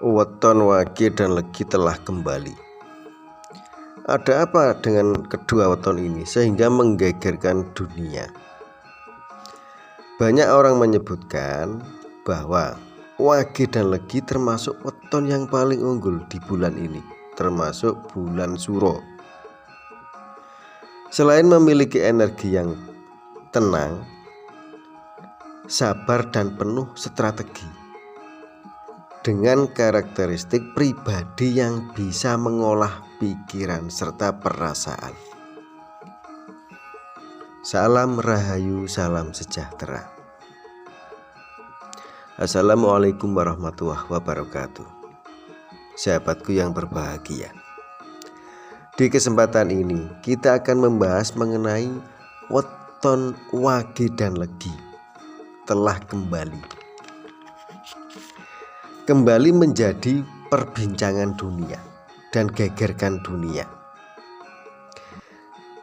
Weton Wage dan Legi telah kembali. Ada apa dengan kedua weton ini sehingga menggegerkan dunia? Banyak orang menyebutkan bahwa Wage dan Legi termasuk weton yang paling unggul di bulan ini, termasuk bulan Suro. Selain memiliki energi yang tenang, sabar dan penuh strategi, dengan karakteristik pribadi yang bisa mengolah pikiran serta perasaan. Salam Rahayu, salam sejahtera. Assalamualaikum warahmatullahi wabarakatuh. Sahabatku yang berbahagia, di kesempatan ini kita akan membahas mengenai weton Wage dan Legi telah kembali menjadi perbincangan dunia dan gegerkan dunia.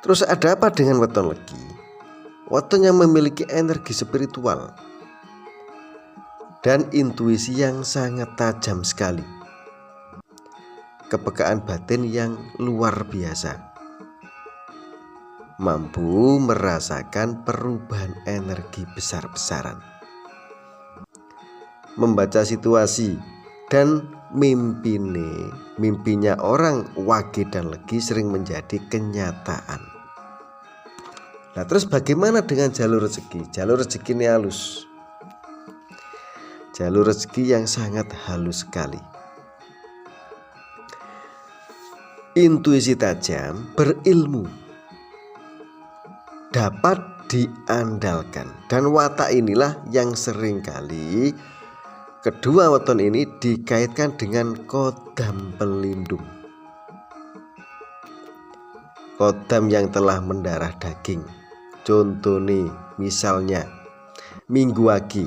Terus ada apa dengan weton Legi? Weton yang memiliki energi spiritual dan intuisi yang sangat tajam sekali, kepekaan batin yang luar biasa, mampu merasakan perubahan energi besar-besaran, membaca situasi dan mimpinya orang Wage dan Legi sering menjadi kenyataan. Nah, terus bagaimana dengan jalur rezeki? Jalur rezeki ini halus, jalur rezeki yang sangat halus sekali. Intuisi tajam, berilmu, dapat diandalkan, dan watak inilah yang seringkali kedua weton ini dikaitkan dengan kodam pelindung, kodam yang telah mendarah daging. Contoh nih, misalnya Minggu Wage.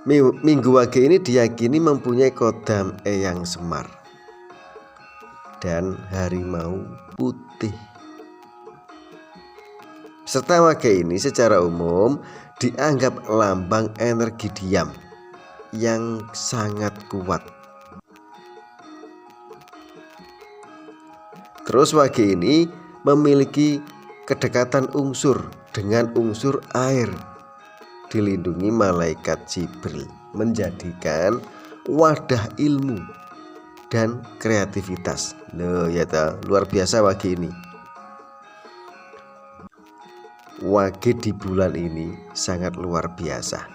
Minggu Wage ini diyakini mempunyai kodam Eyang Semar dan harimau putih. Serta Wage ini secara umum dianggap lambang energi diam yang sangat kuat. Terus Wage ini memiliki kedekatan unsur dengan unsur air, dilindungi malaikat Jibril, menjadikan wadah ilmu dan kreativitas. Loh ya ta, luar biasa Wage ini. Wage di bulan ini sangat luar biasa,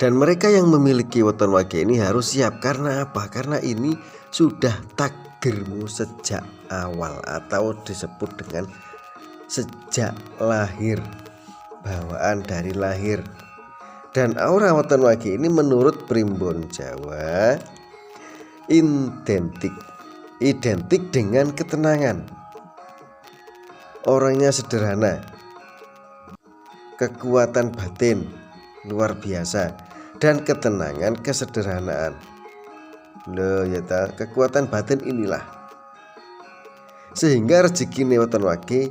dan mereka yang memiliki weton Wage ini harus siap. Karena apa? Karena ini sudah takdirmu sejak awal, atau disebut dengan sejak lahir, bawaan dari lahir. Dan aura weton Wage ini menurut Primbon Jawa identik dengan ketenangan. Orangnya sederhana, kekuatan batin luar biasa, dan ketenangan, kesederhanaan. Loh ya ta, kekuatan batin inilah sehingga rezeki weton Wage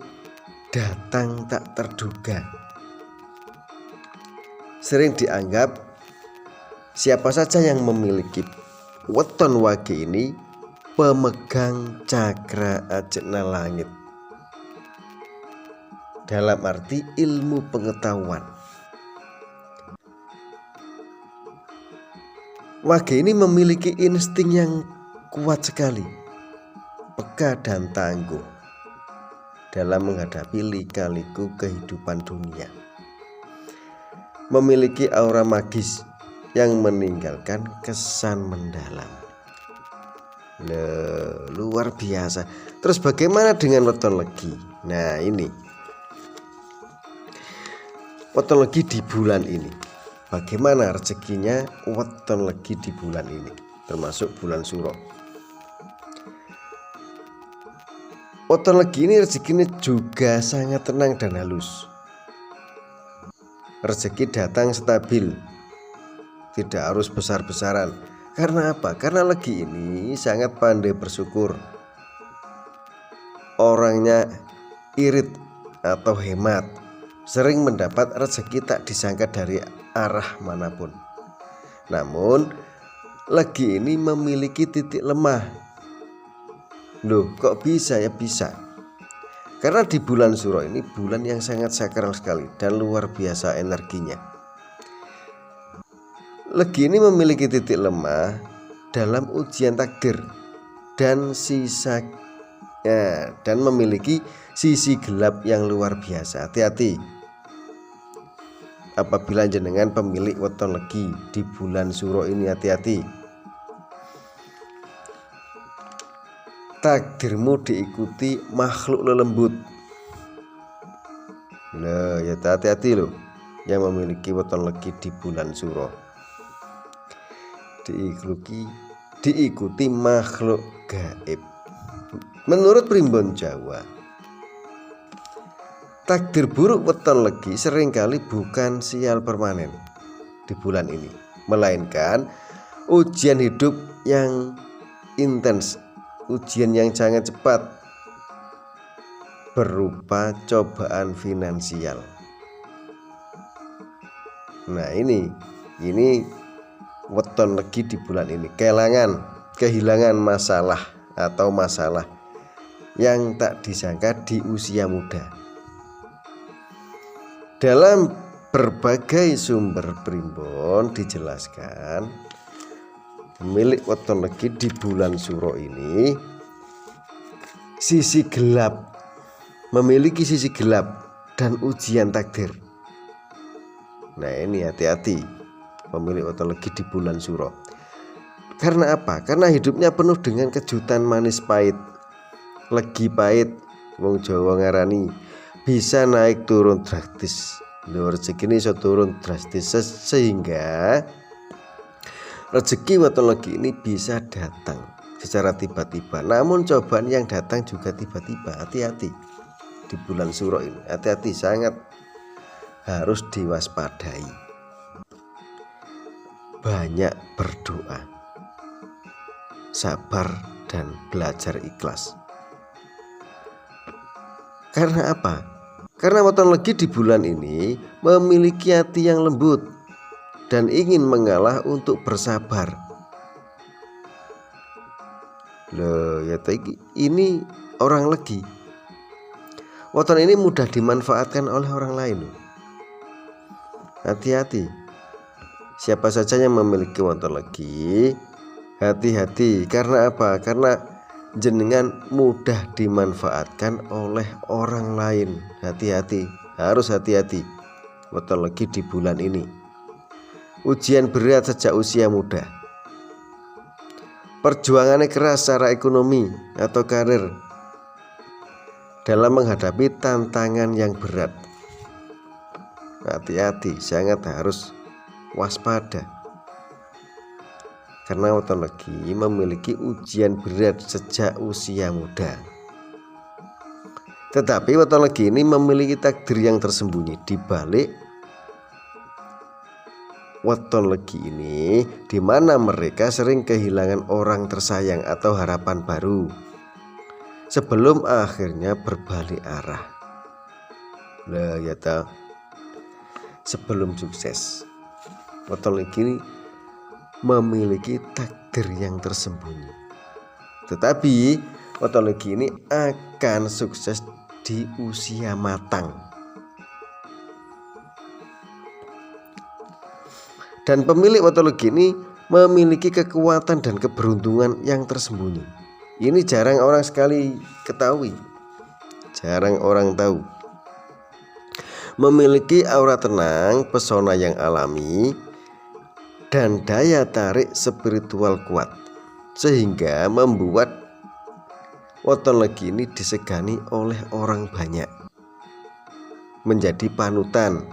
datang tak terduga. Sering dianggap siapa saja yang memiliki weton Wage ini pemegang cakra ajna langit, dalam arti ilmu pengetahuan. Wage ini memiliki insting yang kuat sekali, peka dan tangguh dalam menghadapi lika-liku kehidupan dunia. Memiliki aura magis yang meninggalkan kesan mendalam. Luar biasa. Terus bagaimana dengan weton Legi? Nah, ini weton Legi di bulan ini. Bagaimana rezekinya weton Legi di bulan ini, termasuk bulan Suro? Weton Legi ini rezekinya juga sangat tenang dan halus. Rezeki datang stabil, tidak harus besar-besaran. Karena apa? Karena Legi ini sangat pandai bersyukur. Orangnya irit atau hemat, sering mendapat rezeki tak disangka dari arah manapun. Namun legi ini memiliki titik lemah. Loh, kok bisa? Ya bisa. Karena di bulan Suro ini bulan yang sangat sakral sekali dan luar biasa energinya. Legi ini memiliki titik lemah dalam ujian takdir dan dan memiliki sisi gelap yang luar biasa. Hati-hati apabila jenengan pemilik weton legi di bulan Suro ini, hati-hati. Takdirmu diikuti makhluk lelembut. Nah, ya hati-hati loh yang memiliki weton legi di bulan Suro. Diikuti makhluk gaib. Menurut Primbon Jawa, takdir buruk weton legi seringkali bukan sial permanen di bulan ini, melainkan ujian hidup yang intens, ujian yang sangat cepat berupa cobaan finansial. Nah, ini weton legi di bulan ini kehilangan masalah atau masalah yang tak disangka di usia muda. Dalam berbagai sumber primbon dijelaskan, pemilik weton legi di bulan Suro ini memiliki sisi gelap dan ujian takdir. Nah, ini hati-hati pemilik weton legi di bulan Suro. Karena apa? Karena hidupnya penuh dengan kejutan manis pahit. Legi pahit, wong Jawa ngarani, bisa naik turun drastis. Rezeki ini bisa turun drastis sehingga rezeki weton legi ini bisa datang secara tiba-tiba. Namun cobaan yang datang juga tiba-tiba. Hati-hati di bulan Suro ini, hati-hati, sangat harus diwaspadai. Banyak berdoa, sabar, dan belajar ikhlas. Karena apa? Karena weton legi di bulan ini memiliki hati yang lembut dan ingin mengalah untuk bersabar. Loh, ya ini orang legi. Weton ini mudah dimanfaatkan oleh orang lain. Hati-hati. Siapa saja yang memiliki weton legi, hati-hati. Karena apa? Karena jenengan mudah dimanfaatkan oleh orang lain. Hati-hati, harus hati-hati weton legi di bulan ini. Ujian berat sejak usia muda. Perjuangannya keras secara ekonomi atau karir dalam menghadapi tantangan yang berat. Hati-hati, sangat harus waspada. Karena weton legi memiliki ujian berat sejak usia muda. Tetapi weton legi ini memiliki takdir yang tersembunyi di balik weton legi ini, di mana mereka sering kehilangan orang tersayang atau harapan baru sebelum akhirnya berbalik arah. Nah, ya tahu, sebelum sukses, weton legi ini memiliki takdir yang tersembunyi. Tetapi weton legi ini akan sukses di usia matang. Dan pemilik weton legi ini memiliki kekuatan dan keberuntungan yang tersembunyi. Ini jarang orang sekali ketahui, jarang orang tahu. Memiliki aura tenang, pesona yang alami, dan daya tarik spiritual kuat, sehingga membuat weton legi ini disegani oleh orang banyak, menjadi panutan.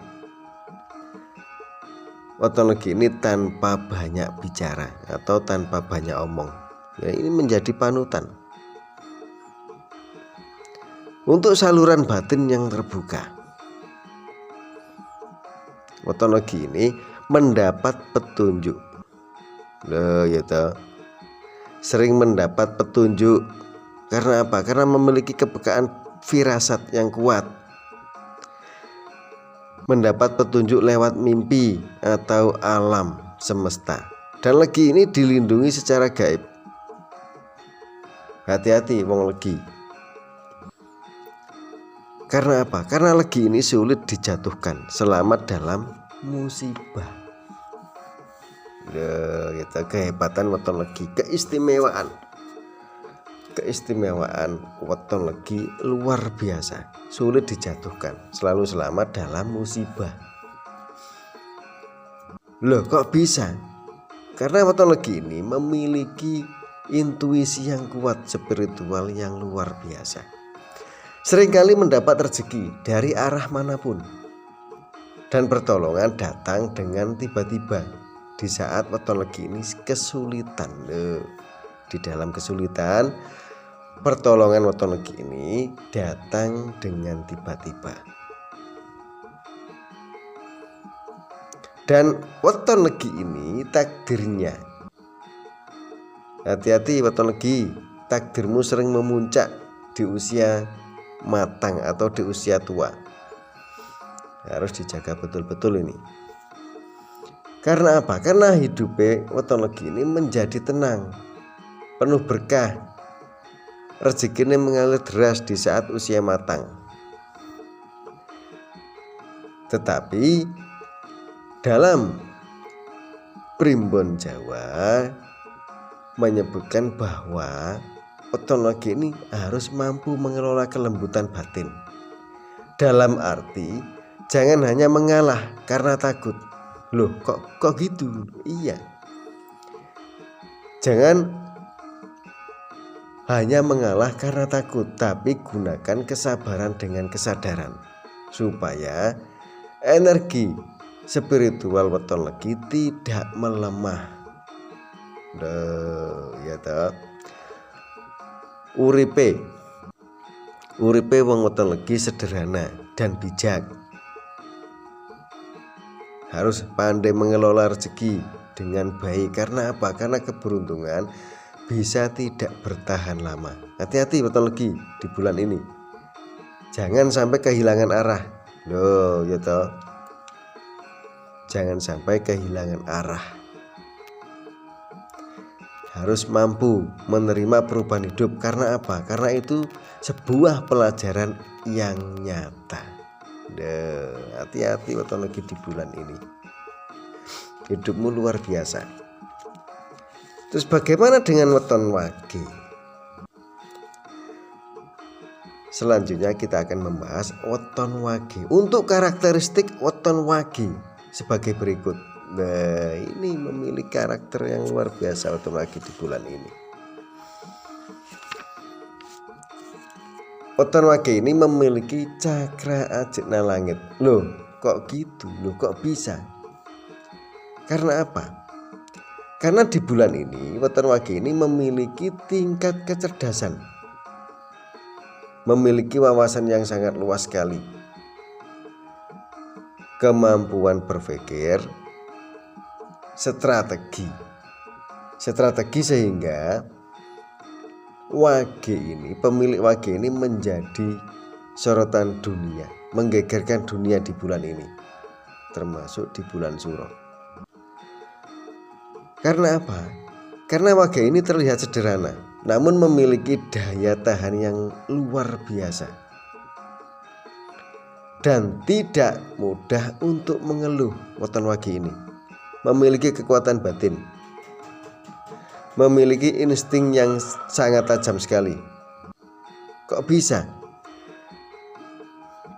Weton legi ini tanpa banyak bicara atau tanpa banyak omong, ya, ini menjadi panutan untuk saluran batin yang terbuka. Weton legi ini mendapat petunjuk. Loh, ya toh, sering mendapat petunjuk. Karena apa? Karena memiliki kepekaan firasat yang kuat. Mendapat petunjuk lewat mimpi atau alam. semesta. Dan legi ini dilindungi secara gaib. Hati-hati wong legi. Karena apa? Karena legi ini sulit dijatuhkan, selamat dalam musibah. Gitu, kehebatan weton legi, keistimewaan weton legi luar biasa, sulit dijatuhkan, selalu selamat dalam musibah. Loh, kok bisa? Karena weton legi ini memiliki intuisi yang kuat, spiritual yang luar biasa. Seringkali mendapat rezeki dari arah manapun, dan pertolongan datang dengan tiba-tiba di saat weton legi ini kesulitan. Di dalam kesulitan, pertolongan weton legi ini datang dengan tiba-tiba. Dan weton legi ini takdirnya, hati-hati weton legi, takdirmu sering memuncak di usia matang atau di usia tua. Harus dijaga betul-betul ini. Karena apa? Karena hidupnya weton legi ini menjadi tenang, penuh berkah, rezekinya mengalir deras di saat usia matang. Tetapi dalam primbon Jawa menyebutkan bahwa weton legi ini harus mampu mengelola kelembutan batin. Dalam arti jangan hanya mengalah karena takut. Loh, kok gitu? Iya. Jangan hanya mengalah karena takut, tapi gunakan kesabaran dengan kesadaran supaya energi spiritual weton legi tidak melemah. Ya toh. Uripe wong weton legi sederhana dan bijak. Harus pandai mengelola rezeki dengan baik. Karena apa? Karena keberuntungan bisa tidak bertahan lama. Hati-hati weton legi di bulan ini. Jangan sampai kehilangan arah. Loh, ya toh. Jangan sampai kehilangan arah. Harus mampu menerima perubahan hidup. Karena apa? Karena itu sebuah pelajaran yang nyata. Hati-hati weton legi di bulan ini. Hidupmu luar biasa. Terus bagaimana dengan weton wage? Selanjutnya kita akan membahas weton wage. Untuk karakteristik weton wage sebagai berikut. Nah, ini memiliki karakter yang luar biasa weton wage di bulan ini. Weton wage ini memiliki cakra ajna langit. Loh, kok gitu? Loh, kok bisa? Karena apa? Karena di bulan ini weton wage ini memiliki tingkat kecerdasan, memiliki wawasan yang sangat luas sekali, kemampuan berpikir, strategi sehingga wage ini, pemilik wage ini menjadi sorotan dunia, menggegerkan dunia di bulan ini, termasuk di bulan Suro. Karena apa? Karena wage ini terlihat sederhana, namun memiliki daya tahan yang luar biasa dan tidak mudah untuk mengeluh. Weton wage ini memiliki kekuatan batin, memiliki insting yang sangat tajam sekali. Kok bisa?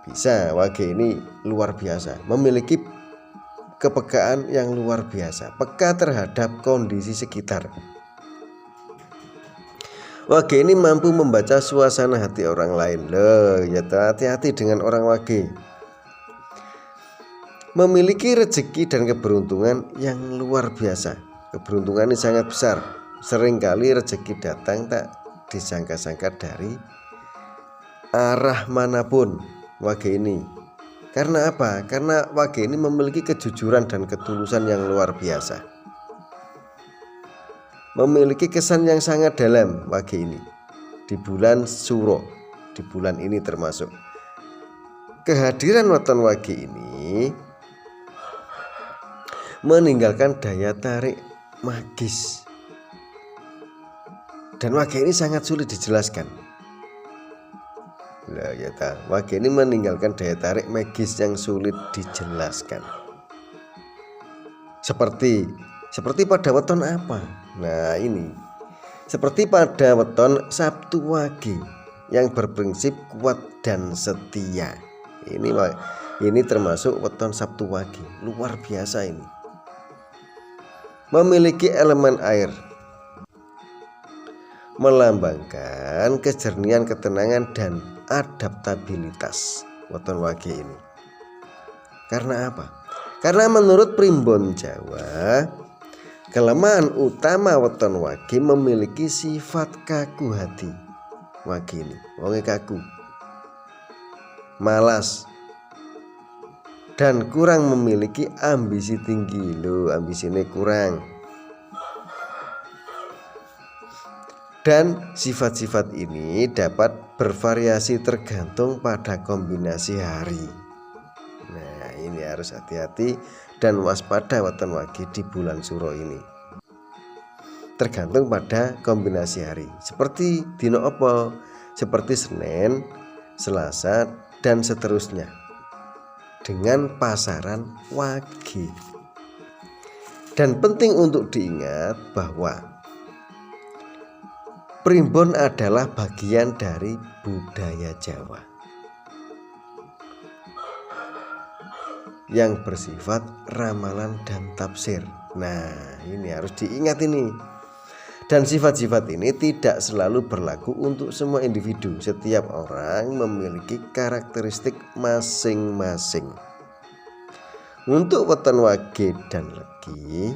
Bisa, wage ini luar biasa, memiliki kepekaan yang luar biasa, peka terhadap kondisi sekitar. Wage ini mampu membaca suasana hati orang lain. Loh, ya hati-hati dengan orang wage. Memiliki rezeki dan keberuntungan yang luar biasa. Keberuntungan ini sangat besar. Seringkali rezeki datang tak disangka-sangka dari arah manapun wage ini. Karena apa? Karena wage ini memiliki kejujuran dan ketulusan yang luar biasa. Memiliki kesan yang sangat dalam wage ini di bulan Suro, di bulan ini termasuk. Kehadiran weton wage ini meninggalkan daya tarik magis. Dan wage ini sangat sulit dijelaskan. Nah, ya ta, wage ini meninggalkan daya tarik magis yang sulit dijelaskan. Seperti pada weton apa? Nah, ini seperti pada weton Sabtu Wage yang berprinsip kuat dan setia. Ini termasuk weton Sabtu Wage, luar biasa ini. Memiliki elemen air, melambangkan kejernihan, ketenangan, dan adaptabilitas weton wage ini. Karena apa? Karena menurut primbon Jawa, kelemahan utama weton wage memiliki sifat kaku hati. Wage ini wonge kaku, malas, dan kurang memiliki ambisi tinggi. Ambisinya kurang. Dan sifat-sifat ini dapat bervariasi tergantung pada kombinasi hari. Nah, ini harus hati-hati dan waspada weton wage di bulan Suro ini. Tergantung pada kombinasi hari. Seperti dino opo, seperti Senin, Selasa, dan seterusnya. Dengan pasaran wage. Dan penting untuk diingat bahwa primbon adalah bagian dari budaya Jawa yang bersifat ramalan dan tafsir. Nah, ini harus diingat ini. Dan sifat-sifat ini tidak selalu berlaku untuk semua individu. Setiap orang memiliki karakteristik masing-masing. Untuk weton wage dan legi,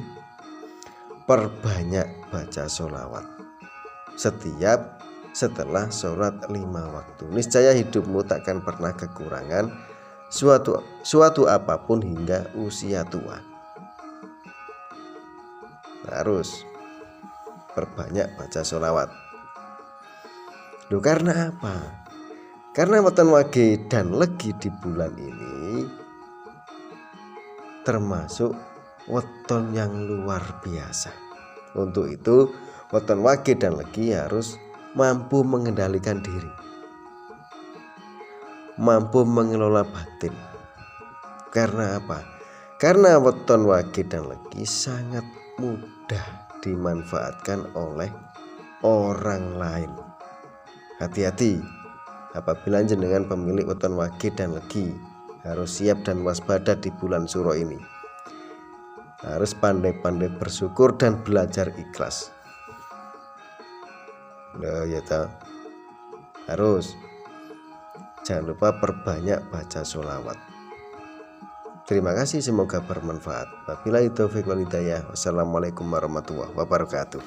perbanyak baca sholawat setelah sholat 5 waktu. Niscaya hidupmu takkan pernah kekurangan suatu apapun hingga usia tua. Harus perbanyak baca sholawat. Karena apa? Karena weton wage dan legi di bulan ini termasuk weton yang luar biasa. Untuk itu weton wage dan legi harus mampu mengendalikan diri, mampu mengelola batin. Karena apa? Karena weton wage dan legi sangat mudah dimanfaatkan oleh orang lain. Hati-hati apabila jenengan pemilik weton wage dan legi, harus siap dan waspada di bulan Suro ini. Harus pandai-pandai bersyukur dan belajar ikhlas. Ya ta. Harus. Jangan lupa perbanyak baca sholawat. Terima kasih, semoga bermanfaat. Wabillahi taufiq wal hidayah. Wassalamualaikum warahmatullahi wabarakatuh.